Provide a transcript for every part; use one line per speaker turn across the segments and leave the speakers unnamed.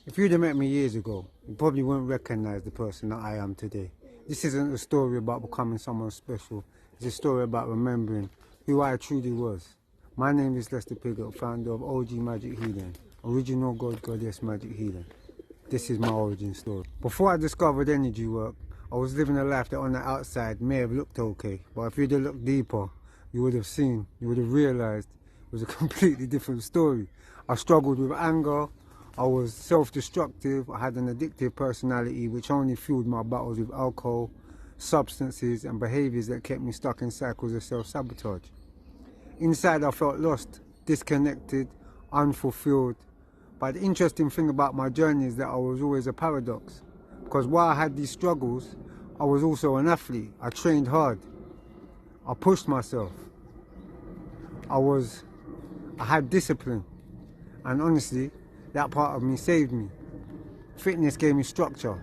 If you'd have met me years ago, you probably wouldn't recognise the person that I am today. This isn't a story about becoming someone special. It's a story about remembering who I truly was. My name is Lester Piggott, founder of OG Magic Healing, original God Goddess Magic Healing. This is my origin story. Before I discovered energy work, I was living a life that on the outside may have looked okay, but if you'd have looked deeper, you would have realised it was a completely different story. I struggled with anger, I was self-destructive, I had an addictive personality which only fueled my battles with alcohol, substances and behaviours that kept me stuck in cycles of self-sabotage. Inside I felt lost, disconnected, unfulfilled. But the interesting thing about my journey is that I was always a paradox. Because while I had these struggles, I was also an athlete. I trained hard. I pushed myself. I had discipline. And honestly, that part of me saved me. Fitness gave me structure.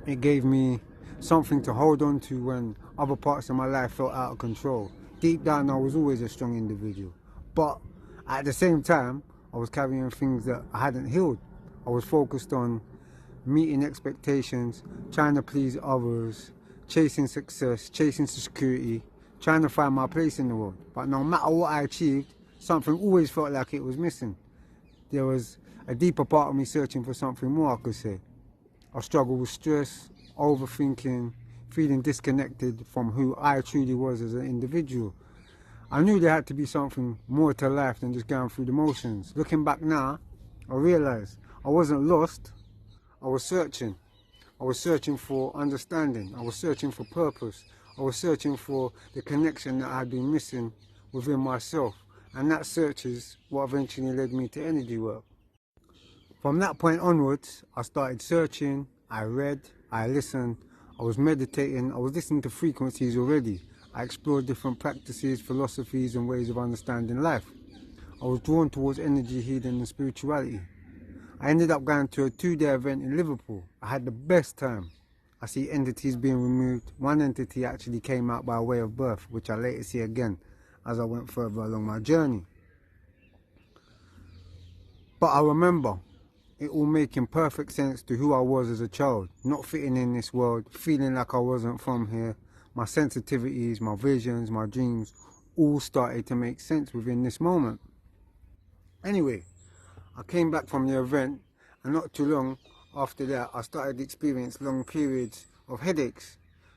It gave me something to hold on to when other parts of my life felt out of control. Deep down, I was always a strong individual. But at the same time, I was carrying things that I hadn't healed. I was focused on meeting expectations, trying to please others, chasing success, chasing security, trying to find my place in the world. But no matter what I achieved, something always felt like it was missing. There was a deeper part of me searching for something more, I could say. I struggled with stress, overthinking, feeling disconnected from who I truly was as an individual. I knew there had to be something more to life than just going through the motions. Looking back now, I realised I wasn't lost, I was searching. I was searching for understanding, I was searching for purpose, I was searching for the connection that I had been missing within myself. And that search is what eventually led me to energy work. From that point onwards, I started searching, I read, I listened, I was meditating, I was listening to frequencies already. I explored different practices, philosophies and ways of understanding life. I was drawn towards energy healing and spirituality. I ended up going to a 2-day event in Liverpool. I had the best time. I see entities being removed. One entity actually came out by way of birth, which I later see again as I went further along my journey. But I remember it all making perfect sense to who I was as a child, not fitting in this world, feeling like I wasn't from here. My sensitivities, my visions, my dreams all started to make sense within this moment. Anyway, I came back from the event and not too long after that I started to experience long periods of headaches,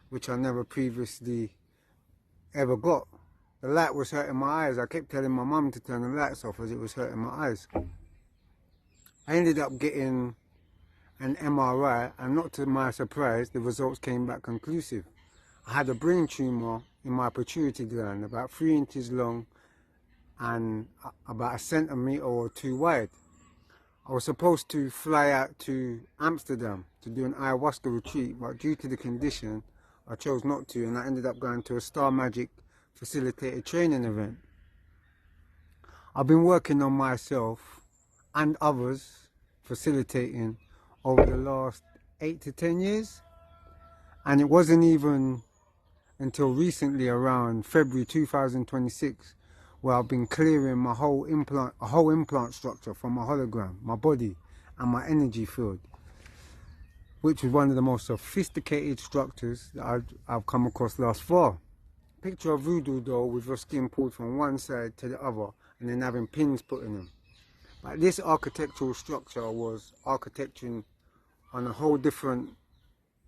which I never previously ever got. The light was hurting my eyes. I kept telling my mum to turn the lights off as it was hurting my eyes. I ended up getting an MRI and not to my surprise, the results came back conclusive. I had a brain tumour in my pituitary gland, about 3 inches long and about 1 centimetre or 2 wide. I was supposed to fly out to Amsterdam to do an ayahuasca retreat, but due to the condition, I chose not to and I ended up going to a Star Magic facilitated training event. I've been working on myself and others facilitating over the last 8 to 10 years, and it wasn't even until recently around February 2026 where I've been clearing a whole implant structure from my hologram, my body and my energy field, which was one of the most sophisticated structures that I've come across thus far. Picture a voodoo doll with your skin pulled from one side to the other and then having pins put in them. But this architectural structure was architecturing on a whole different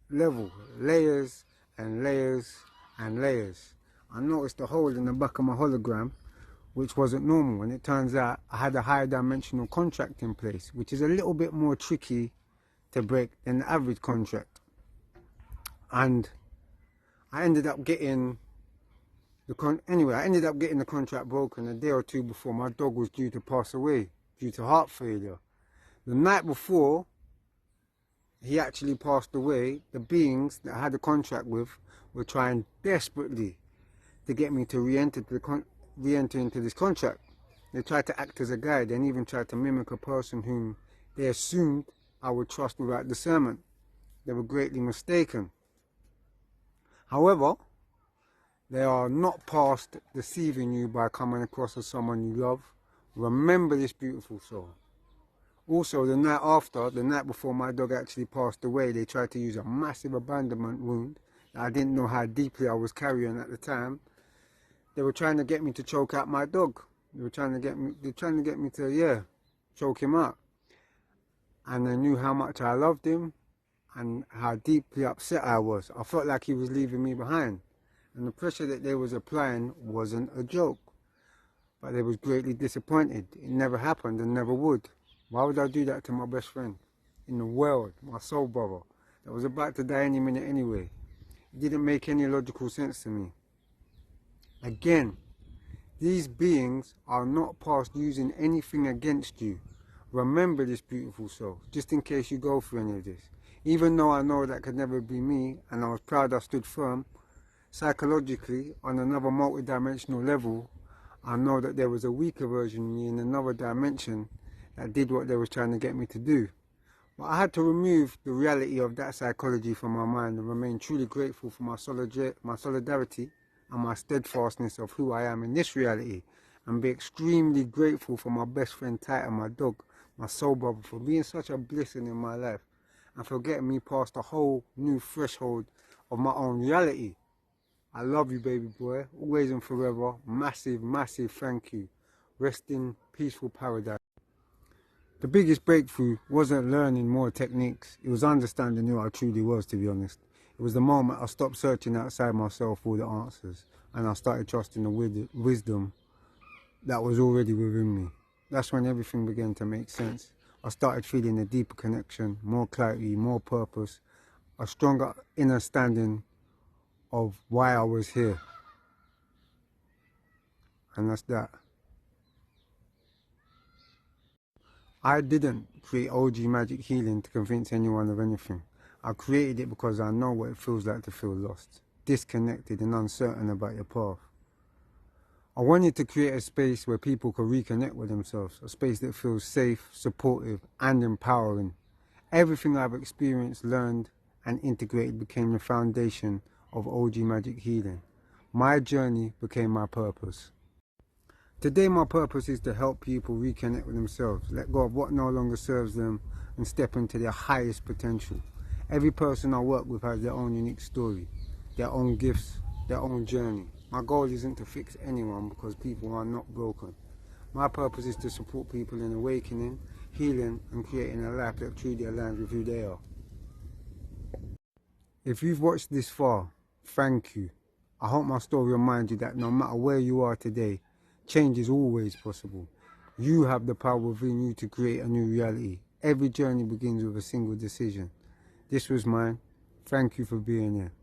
level, layers and layers and layers. I noticed a hole in the back of my hologram which wasn't normal, and it turns out I had a higher dimensional contract in place, which is a little bit more tricky to break than the average contract. And I ended up getting the contract broken a day or two before my dog was due to pass away due to heart failure. The night before he actually passed away, the beings that I had a contract with were trying desperately to get me to re-enter into this contract. They tried to act as a guide and even tried to mimic a person whom they assumed I would trust without discernment. They were greatly mistaken. However, they are not past deceiving you by coming across as someone you love. Remember this beautiful soul. Also, the night after, the night before my dog actually passed away, they tried to use a massive abandonment wound that I didn't know how deeply I was carrying at the time. They were trying to get me to choke out my dog. They were trying to get me to, yeah, choke him out. And they knew how much I loved him and how deeply upset I was. I felt like he was leaving me behind. And the pressure that they was applying wasn't a joke. But they was greatly disappointed. It never happened and never would. Why would I do that to my best friend in the world, my soul brother, that was about to die any minute anyway? It didn't make any logical sense to me. Again, these beings are not past using anything against you. Remember this, beautiful soul, just in case you go through any of this. Even though I know that could never be me, and I was proud I stood firm, psychologically, on another multi-dimensional level, I know that there was a weaker version of me in another dimension that did what they was trying to get me to do. But I had to remove the reality of that psychology from my mind and remain truly grateful for my solidarity and my steadfastness of who I am in this reality, and be extremely grateful for my best friend Titan, my dog, my soul brother, for being such a blessing in my life and for getting me past a whole new threshold of my own reality. I love you, baby boy, always and forever. Massive, massive thank you. Rest in peaceful paradise. The biggest breakthrough wasn't learning more techniques. It was understanding who I truly was, to be honest. It was the moment I stopped searching outside myself for the answers and I started trusting the wisdom that was already within me. That's when everything began to make sense. I started feeling a deeper connection, more clarity, more purpose, a stronger understanding of why I was here. And that's that. I didn't create OG Magic Healing to convince anyone of anything. I created it because I know what it feels like to feel lost, disconnected and uncertain about your path. I wanted to create a space where people could reconnect with themselves, a space that feels safe, supportive and empowering. Everything I've experienced, learned and integrated became the foundation of OG Magic Healing. My journey became my purpose. Today my purpose is to help people reconnect with themselves, let go of what no longer serves them and step into their highest potential. Every person I work with has their own unique story, their own gifts, their own journey. My goal isn't to fix anyone because people are not broken. My purpose is to support people in awakening, healing and creating a life that truly aligns with who they are. If you've watched this far, thank you. I hope my story reminds you that no matter where you are today, change is always possible. You have the power within you to create a new reality. Every journey begins with a single decision. This was mine. Thank you for being here.